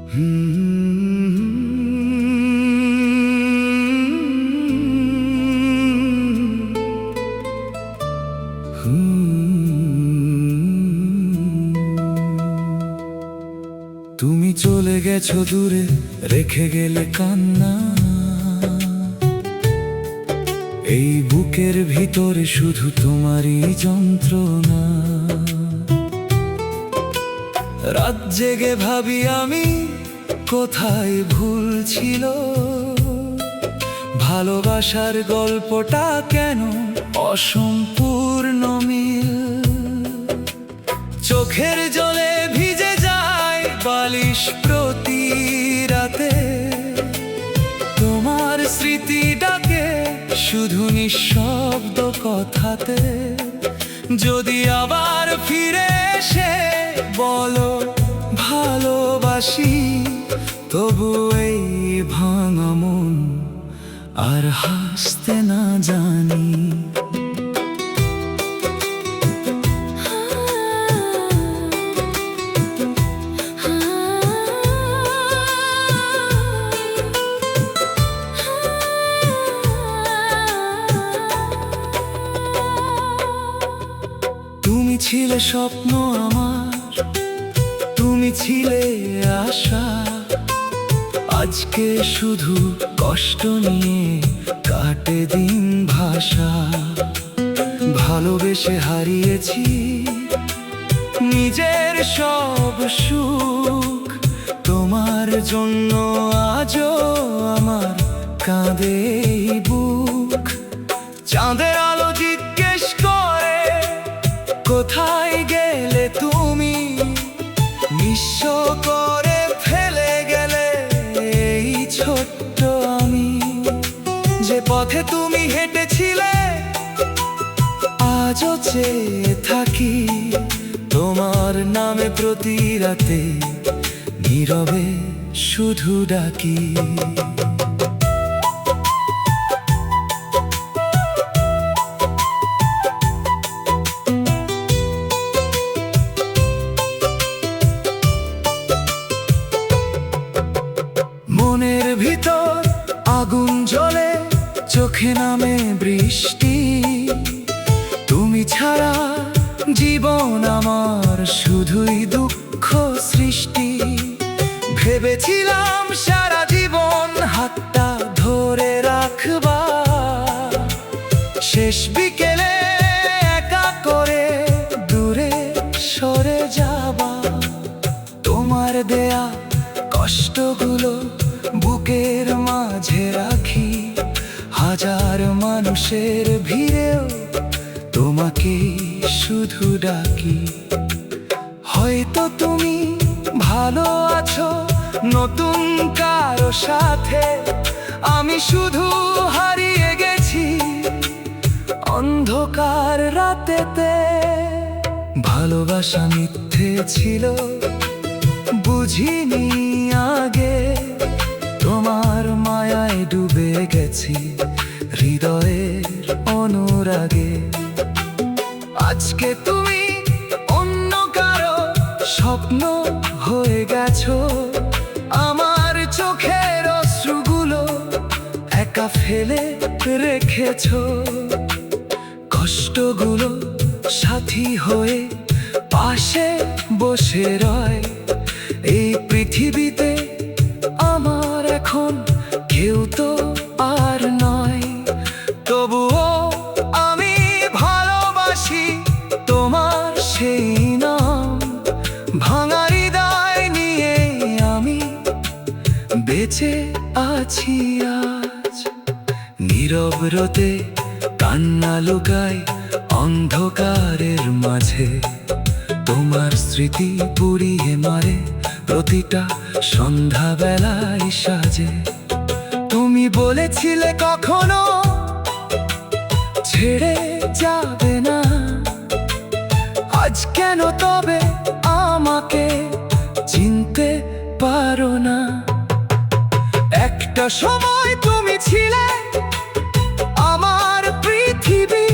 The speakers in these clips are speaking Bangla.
তুমি চলে গেছো দূরে, রেখে গেলে কান্না। এই বুকের ভিতরে শুধু তোমারই যন্ত্রণা। রাত জেগে ভাবি আমি, কোথায় ভুল ছিল। ভালোবাসার গল্পটা কেন অসম্পূর্ণ মিল। চোখের জলে ভিজে যায় বালিশ প্রতি রাতে। তোমার স্মৃতি ডাকে শুধু নিঃশব্দ কথাতে। যদি আবার ফিরে এসে বলো ভালোবাসি, তবু এই ভাঙা মন আর হাসতে না জানি। তুমি ছিলে স্বপ্ন আমার, তুমি ছিলে আশা। আজকে শুধু কষ্ট নিয়ে কাটে দিন ভাষা। ভালোবেসে হারিয়েছি নিজের সব সুখ। তোমার জন্য আজও আমার কাঁদে এই বুক। চাঁদের আলো জিজ্ঞেস করে কোথায় গেলে তুমি। নিঃস্ব করে ফেলে গেলে এই ছোট্ট আমি। যে পথে তুমি হেঁটেছিলে আজও চেয়ে থাকি। তোমার নামে প্রতি রাতে নীরবে শুধু ডাকি। মনের ভিতর আগুন জ্বলে, চোখে নামে বৃষ্টি। তুমি ছাড়া জীবন আমার শুধুই দুঃখ সৃষ্টি। ভেবেছিলাম সারা জীবন হাতটা ধরে রাখবা। শেষ বিকেলে একা করে দূরে সরে যাবা। তোমার দেয়া কষ্টগুলো বুকের মাঝে রাখি। হাজার মানুষের ভিড়েও তোমাকে শুধু ডাকি। হয়তো তুমি ভালো আছো নতুন কারো সাথে। আমি শুধু হারিয়ে গেছি অন্ধকার রাতেতে। ভালোবাসা মিথ্যে ছিল বুঝিনি আগে। তোমার মায়ায় ডুবে গেছি হৃদয়ের অনুরাগে। আজকে তুমি অন্য কারো স্বপ্ন হয়ে গেছো। আমার চোখের অশ্রুগুলো একা ফেলে রেখেছো। কষ্টগুলো সাথী হয়ে পাশে বসে রয়। এই পৃথিবীতে আমার এখন কেউ তো আর নয়। তবুও আমি ভালোবাসি তোমার সেই নাম। ভাঙা হৃদয় নিয়ে আমি বেঁচে আছি আজ। নীরব রোদে কান্না লুকাই অন্ধকারের মাঝে। তোমার স্মৃতি পুড়িয়ে মারে প্রতিটা সন্ধ্যাবেলায় সাজে। তুমি বলেছিলে কখনো ছেড়ে যাবে না। আজ কেন তবে আমাকে চিনতে পারো না? একটা সময় তুমি ছিলে আমার পৃথিবী।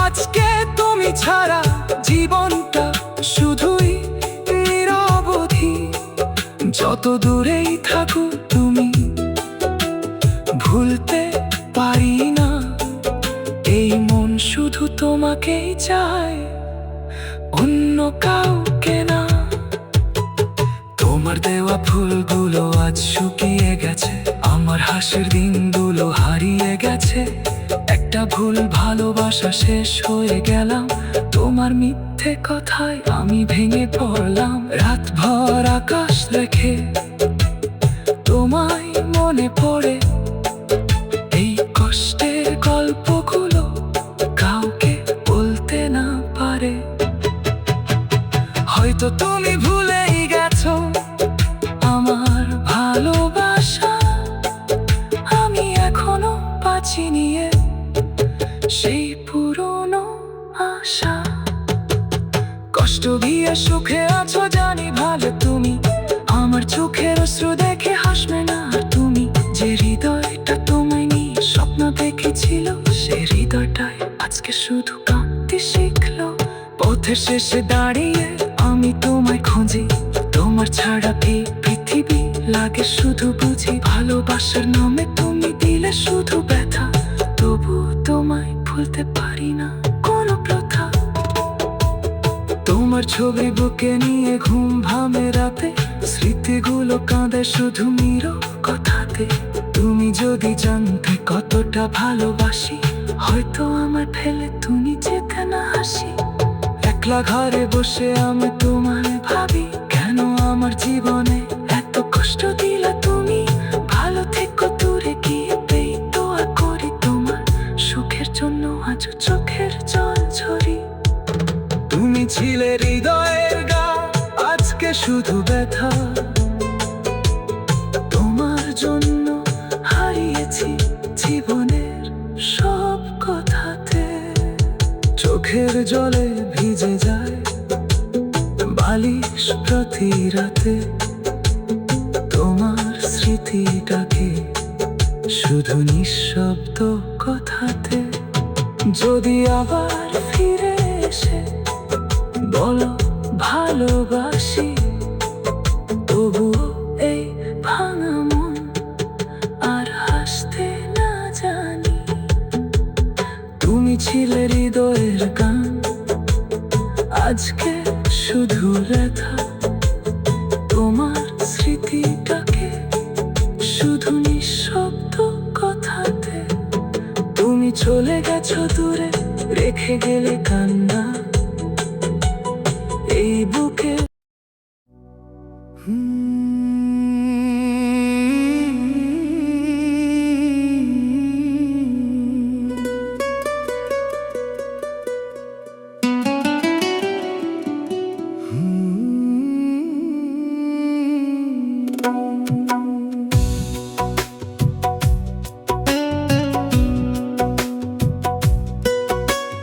আজকে তুমি ছাড়া জীবনটা শুধুই নিরবধি। যত দূরেই থাকো তুমি, ভুলতে পারি না। এই মন শুধু তোমাকেই চায়, অন্য কাউকে না। তোমার দেওয়া ফুলগুলো আজ শুকিয়ে গেছে, আমার হাসির দিনগুলো হারিয়ে গেছে। একটা ভুল ভালোবাসা শেষ হয়ে গেলাম, তোমার মিথ্যে কথায় আমি ভেঙে পড়লাম। রাতভর আকাশ রেখে তোমায় মনে পড়ে, এই কষ্টের গল্পগুলো কাউকে বলতে না পারে। হয়তো তুমি ভুলেই গেছো আমার ভালোবাসা, আমি এখনো বাঁচি নিয়ে সেই পুরনো আশা। কষ্ট দিয়ে সুখে আছো জানি ভালো তুমি, আমার চোখের অশ্রু দেখে হাসবে না আর তুমি। যে হৃদয়টা তোমায় নিয়ে স্বপ্ন দেখেছিল, সে হৃদয়টাই আজকে শুধু কাঁদতে শিখলো। পথের শেষে দাঁড়িয়ে আমি তোমায় খুঁজি, তোমার ছাড়া এই পৃথিবী লাগে শুধু বুঝি। ভালোবাসার নামে তুমি দিলে শুধু ব্যথা, তবু তোমায় ভুলতে পারি না কোনো প্রথা। তোমার ছবি বুকে নিয়ে ঘুম ভাঙে রাতে, স্মৃতিগুলো কাঁদে শুধু নীরব কথাতে। তুমি যদি জানতে কতটা ভালোবাসি, হয়তো আমার ফেলে তুমি যেতে না হাসি। একলা ঘরে বসে আমি তোমায় ভাবি, কেন আমার জীবনে এত কষ্ট দিলা তুমি। ভালো থেকো দূরে গিয়ে পেই দোয়া করি, তোমার সুখের জন্য আজ চোখের জল ঝরি। তুমি ছিলে হৃদয়ের গান, আজকে শুধু ব্যথা। তোমার জন্য হারিয়েছি জীবনের সব কথাতে। চোখের জলে ভিজে যায় বালিশ প্রতি রাতে, তোমার স্মৃতিটাকে শুধু নিঃশব্দ কথাতে। যদি আবার ফিরে এসে বলো ভালোবাসি, তবুও এই ভাঙা মন আর হাসতে না জানি। তুমি ছিলে হৃদয়ের গান, আজকে শুধু ব্যথা। তোমার স্মৃতিটাকে শুধু নিঃশব্দ কথাতে। তুমি চলে গেছো দূরে, রেখে গেলে কান্না এই বুকে।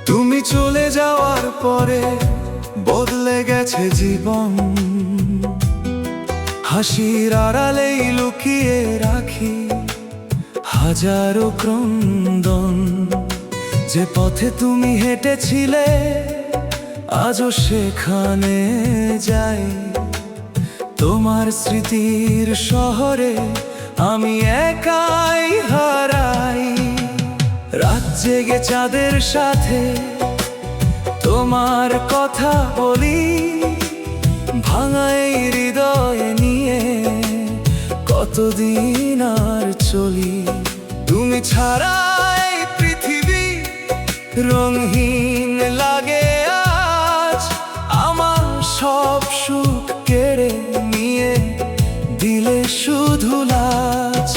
তুমি চলে যাওয়ার পরে বদলে গেছে জীবন, হাসির আড়ালেই লুকিয়ে রাখি হাজারো ক্রন্দন। যে পথে তুমি হেঁটেছিলে আজও সেখানে যাই, তোমার স্মৃতির শহরে আমি একাই হারাই। রাত জেগে চাঁদের সাথে তোমার কথা বলি, ভাঙা এই হৃদয় নিয়ে কতদিন আর চলি। তুমি ছাড়া এই পৃথিবী রঙহীন লাগে আজ, আমার সব সুখ কেড়ে নিয়ে দিলে শুধু লাজ।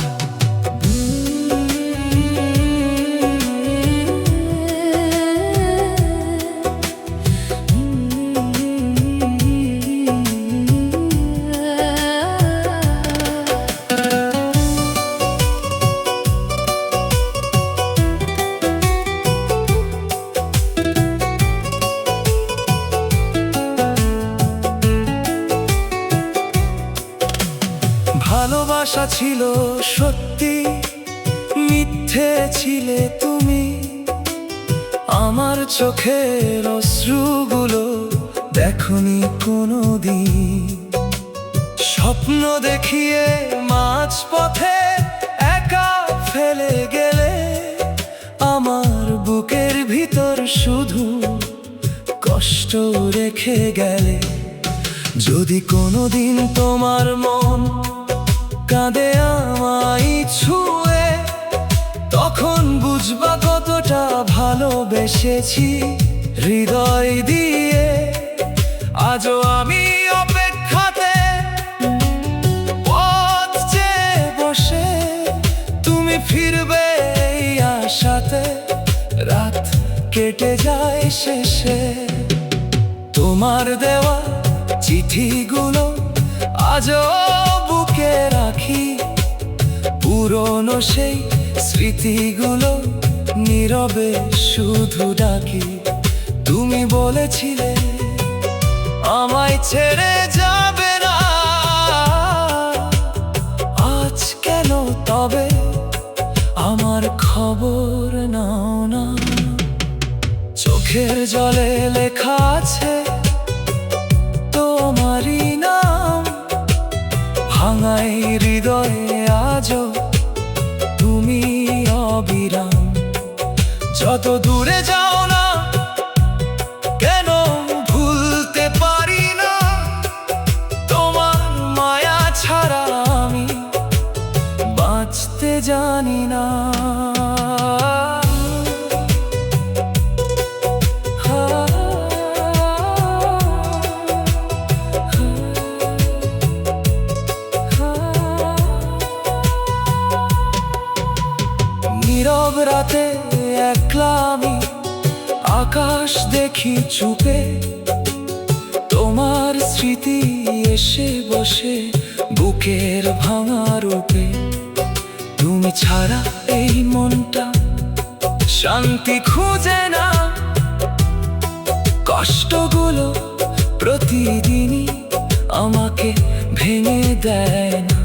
ভালোবাসা ছিল সত্যি, মিথ্যে ছিলে তুমি। আমার চোখের অশ্রুগুলো দেখনি কোনোদিন। স্বপ্ন দেখিয়ে মাঝ পথে একা ফেলে গেলে, আমার বুকের ভিতর শুধু কষ্ট রেখে গেলে। যদি কোনোদিন তোমার মন কাঁদে আমায় ছুঁয়ে, তখন বুঝবা কতটা ভালোবেসেছি হৃদয় দিয়ে। আজও আমি অপেক্ষাতে পথ চেয়ে বসে, তুমি ফিরবে এই আশাতে, রাত কেটে যায় শেষে। তোমার দেওয়া চিঠিগুলো আজও বুকে রাখি, পুরনো সেই স্মৃতিগুলো নীরবে শুধু ডাকি। তুমি বলেছিলে আমায় ছেড়ে যাবে না, আজ কেন তবে আমার খবর নাও না? চোখের জলে লেখা আছে তোমারই নাম, ভাঙাই হৃদয়ে আজও তুমি অবিরাম। যত দূরে যাও না কেন ভুলতে পারি না, তোমার মায়া ছাড়া আমি বাঁচতে জানি না। নীরব রাতে একলা আমি আকাশ দেখি চুপে, তোমার স্মৃতি এসে বসে বুকের ভাঙা রূপে। তুমি ছাড়া এই মনটা শান্তি খুঁজে না, কষ্টগুলো প্রতিদিনই আমাকে ভেঙে দেয় না।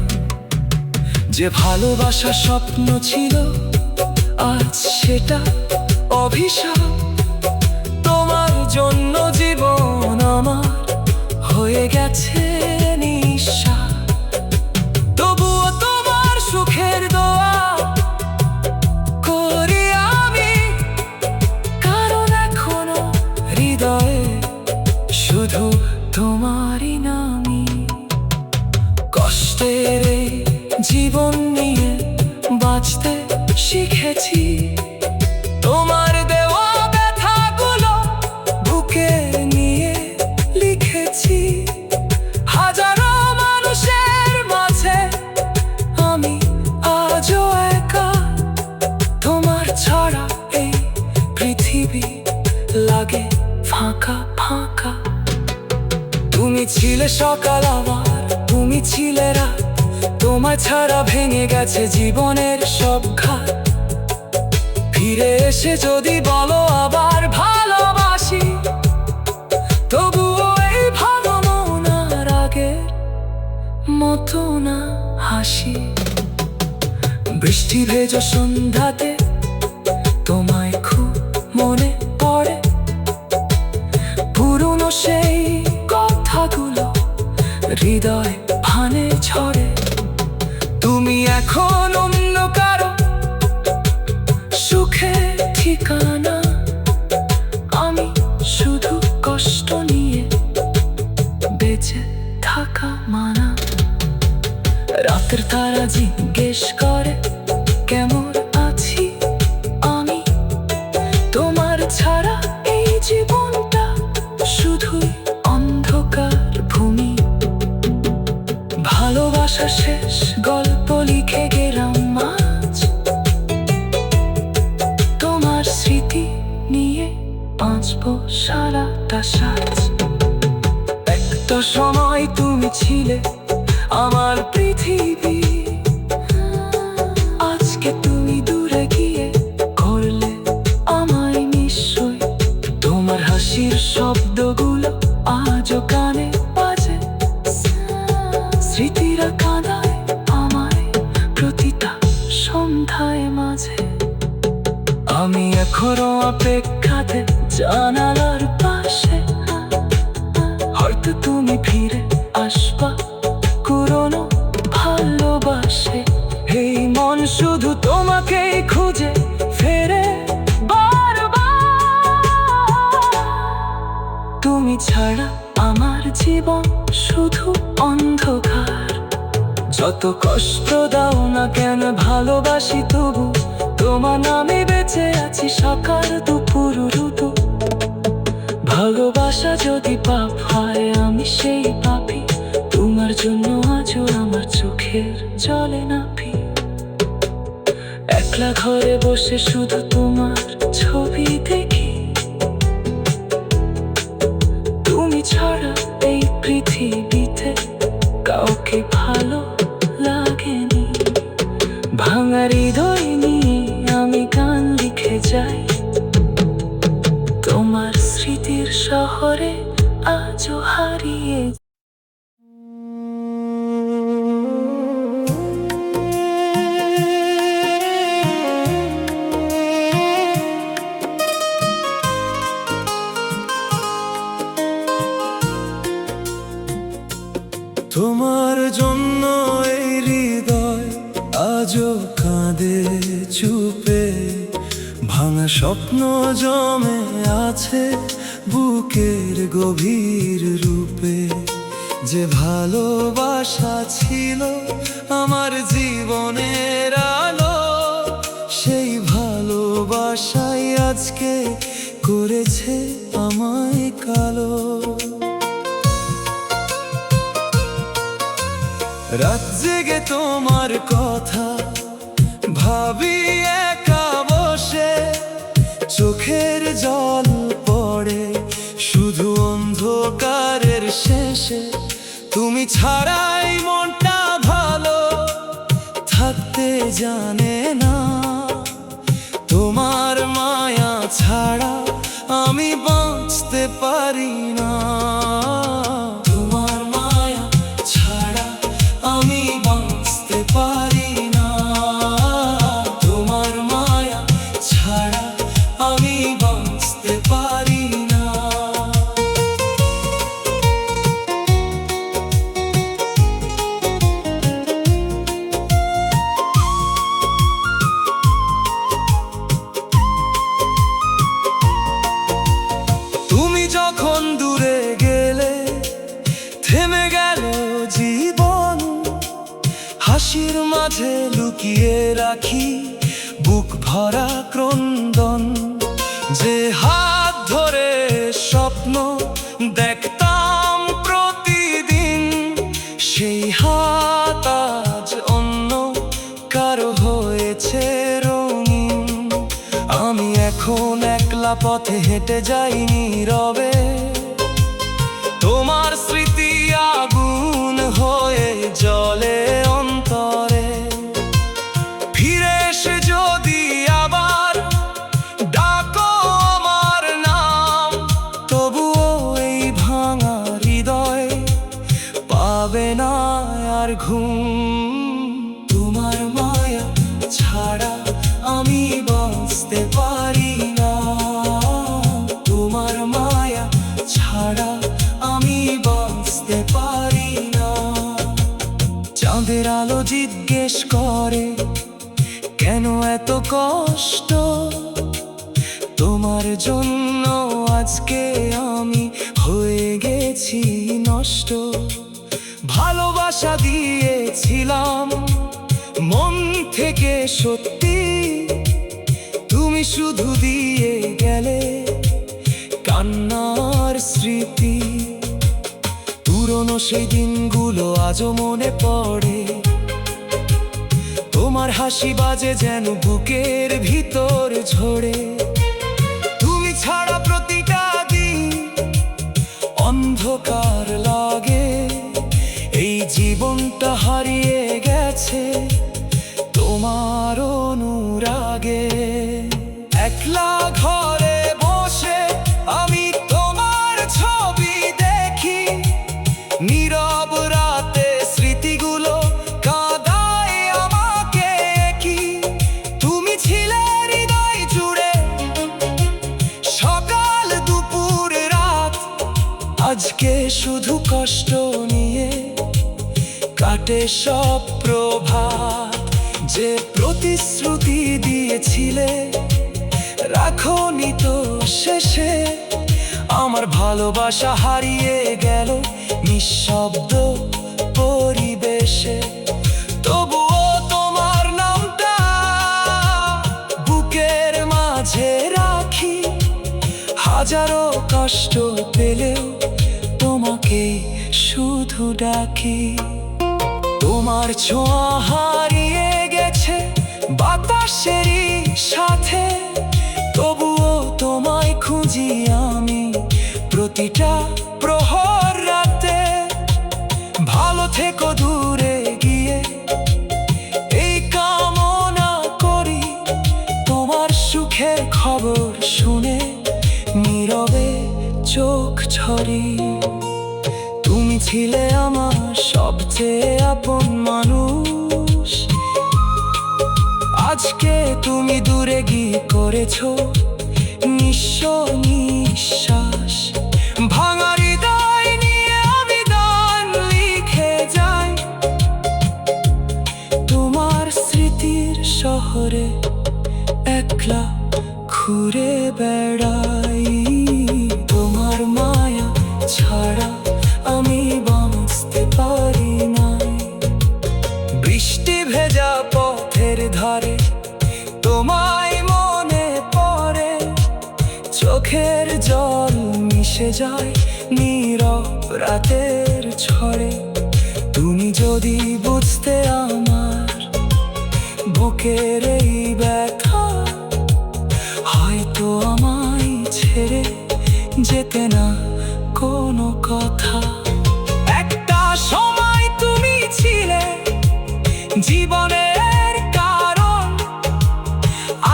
যে ভালোবাসা স্বপ্ন ছিল আজ সেটা অভিশাপ, তোমার জন্য জীবন আমার হয়ে গেছে নিঃশ্বাস। তবুও তোমার সুখের দোয়া করি আমি, কারণ এখনো হৃদয়ে শুধু তোমারই নামই। কষ্টের এই জীবন নিয়ে বাঁচতে শিখেছি, তোমার দেওয়া ব্যথাগুলো বুকে নিয়ে লিখেছি। হাজারো মানুষের মাঝে আমি আজও একা, তোমার ছাড়া এই পৃথিবী লাগে ফাঁকা ফাঁকা। তুমি ছিলে সকাল আমার, তুমি ছিলে রাত, তোমার ছাড়া ভেঙে গেছে জীবনের সব ঘাট। ফিরে এসে যদি বলো আবার ভালোবাসি, তবুও এই ভালো মন আর আগের মতো না হাসি। বৃষ্টি ভেজো সন্ধ্যাতে তোমায় খুব মনে পড়ে, পুরনো সেই কথাগুলো হৃদয় ভানে ঝরে। তুমি এখন অন্য কারো সুখের ঠিকানা, আমি শুধু কষ্ট নিয়ে বেঁচে থাকা মানা। রাতের তারা জিজ্ঞেস করে কেমন আছি আমি, তোমার ছাড়া এই জীবনটা শুধুই অন্ধকার ভূমি। ভালোবাসা শেষ গল্প লিখে গেলাম আজ, তোমার স্মৃতি নিয়ে বাঁচবো সারাটা সাজ। একটা সময় তুমি ছিলে আমার পৃথিবী, আজকে তুমি দূরে গিয়ে করলে আমায় নিশ্চয়। তোমার হাসির শব্দগুলো আজও কানে বাজে, স্মৃতিরা কাঁদায় আমায় প্রতিটা সন্ধ্যায় মাঝে। আমি এখনো অপেক্ষাতে জানালার পাশে, হয়তো তুমি ফিরে আসবা। শুধু অন্ধকার। যত কষ্ট দাও না কেন ভালোবাসি তবু, তোমার নামে বেঁচে আছি সকাল দুপুর রুদু। ভালোবাসা যদি পাপ হয় আমি সেই পাপী, তোমার জন্য আজও আমার চোখের জলে নাপি। একলা ঘরে বসে শুধু তোমার ছবি দেখি, তুমি ছাড়া এই পৃথিবীতে কাউকে ভালো লাগেনি। ভাঙা হৃদয় নিয়ে আমি গান লিখে যাই, তোমার স্মৃতির শহরে আজও হারিয়ে। তোমার জন্য এই হৃদয় আজও কাঁদে চুপে, ভাঙা স্বপ্ন জমে আছে বুকের গভীর রূপে। যে ভালোবাসা ছিল আমার জীবনের আলো, সেই ভালোবাসাই আজকে করেছে আমায় কালো। রাত জেগে তোমার কথা ভাবি একা বসে, চোখের জল পড়ে শুধু অন্ধকারের শেষে। তুমি ছাড়াই মনটা ভালো থাকতে জানে না, তোমার মায়া ছাড়া আমি বাঁচতে পারি না। তোমার মায়া ছাড়া আমি বাঁচতে পারি না, তোমার মায়া ছাড়া আমি বাঁচতে পারি না। তুমি যখন দূরে গেলে থেমে গেল জীবন, হাসির মাঝে লুকিয়ে রাখি বুক ভরা ক্রন্দন। যে হাত ধরে স্বপ্ন দেখতাম প্রতিদিন, সেই হাত আজ অন্য কারো হয়েছে রঙিন। আমি এখন একলা পথে হেঁটে যাই নীরবে, তোমার স্মৃতি আগুন হয়ে জ্বলে অন্তরে। ফিরে এসে যদি আবার ডাকো আমার নাম, তবুও এই ভাঙা হৃদয় পাবে না আর ঘুম। তোমার মায়া ছাড়া আমি বাঁচতে পারি না, তোমার মায়া ছাড়া আমি বাঁচতে পারি না। চাঁদের আলো জিজ্ঞেস করে কেন এত কষ্ট, তোমার জন্য আজকে আমি হয়ে গেছি নষ্ট। ভালোবাসা দিয়েছিলাম মন থেকে সত্যি, তুমি শুধু দিয়ে গেলে কান্নার স্মৃতি। পুরনো সেই দিনগুলো আজও মনে পড়ে, তোমার হাসি বাজে যেন বুকের ভিতর ঝরে। তুমি ছাড়া প্রতিটা দিন অন্ধকার লাগে, এই জীবনটা হারিয়ে গেছে তোমার অনুরাগে। একলা ঘরে বসে আমি তোমার ছবি দেখি, নীরব রাতে স্মৃতিগুলো কাঁদায় আমাকে কি। তুমি ছিলে হৃদয় জুড়ে সকাল দুপুর রাত, আজকে শুধু কষ্ট নিয়ে কাটে সব প্রভাত। যে প্রতিশ্রুতি দিয়েছিলে রাখোনি তো শেষে, আমার ভালোবাসা হারিয়ে গেল নিঃশব্দ পরিবেশে, তবুও তোমার নামটা বুকের মাঝে রাখি। হাজারো কষ্ট পেলেও তোমাকে শুধু ডাকি। তোমার ছোঁয়া হারিয়ে গেছে বাতাসেরই সাথে, তবুও তোমায় খুঁজি আমি প্রতিটা প্রহর রাতে। ভালো থেকো দূরে গিয়ে এই কামনা করি, তোমার সুখের খবর শুনে নীরবে চোখ ঝরি। তুমি ছিলে আমার সবচেয়ে আপন মানুষ, আজকে তুমি দূরে গিয়ে করেছো নিঃস্ব নিঃশ্বাস। ভাঙা হৃদয় নিয়ে আমি গান লিখে যাই তোমার স্মৃতির শহরে, একলা ঘুরে বেড়াই। তোমার মায়া ছাড়া আমি বাঁচতে পারি নাই। বৃষ্টি ভেজা পথের ধারে তোমায় মনে পড়ে, চোখের জল মিশে যায় নীরব রাতের ঝড়ে। তুমি যদি বুঝতে আমার বুকের এই ব্যথা, হয়তো আমায় ছেড়ে যেতে না কোনো কথা। একটা সময় তুমি ছিলে জীবনের কারণ,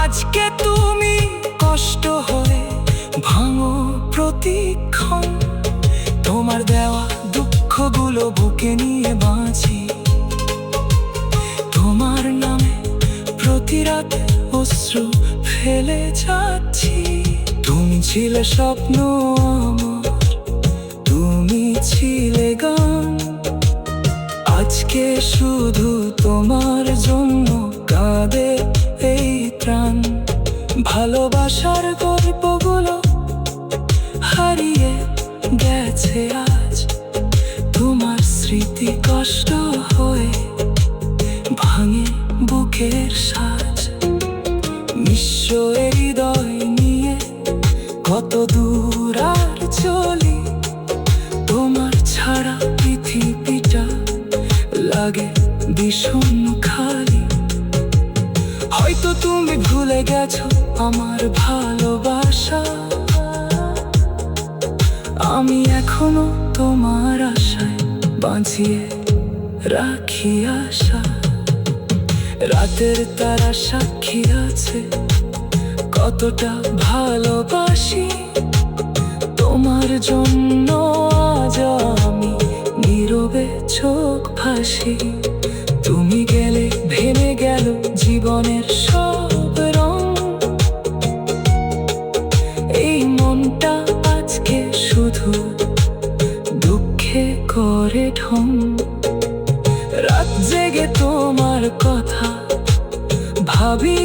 আজকে তুমি কষ্ট হয়ে ভাঙো প্রতিক্ষণ। তোমার দেওয়া দুঃখগুলো বুকে নিয়ে বাঁচি, তোমার নামে প্রতি রাতে অশ্রু ফেলে যাচ্ছি। তুমি ছিলে স্বপ্ন আমার, তুমি ছিলে গান, আজকে শুধু তোমার জন্য কাঁদে এই প্রাণ। ভালোবাসার গল্পগুলো হারিয়ে গেছে আজ, তোমার স্মৃতি কষ্ট হয়ে ভাঙে বুকের সাজ। নিঃস্ব হৃদয় নিয়ে কত দূর আর চলি, তোমার ছাড়া পৃথিবীটা লাগে বিষণ্ণ খালি। হয়তো তুমি ভুলে গেছো আমার ভালোবাসা, আমি এখনো তোমার আশায় বাঁচিয়ে রাখি আশা। রাতের তারা সাক্ষী আছে কতটা ভালোবাসি, তোমার জন্য আজ আমি নীরবে চোখ ভাসি। তুমি গেলে ভেঙে গেল জীবনের সব রং, এই মনটা আজকে শুধু দুঃখে করে ঢং। রাত জেগে তোমার কথা ভাবি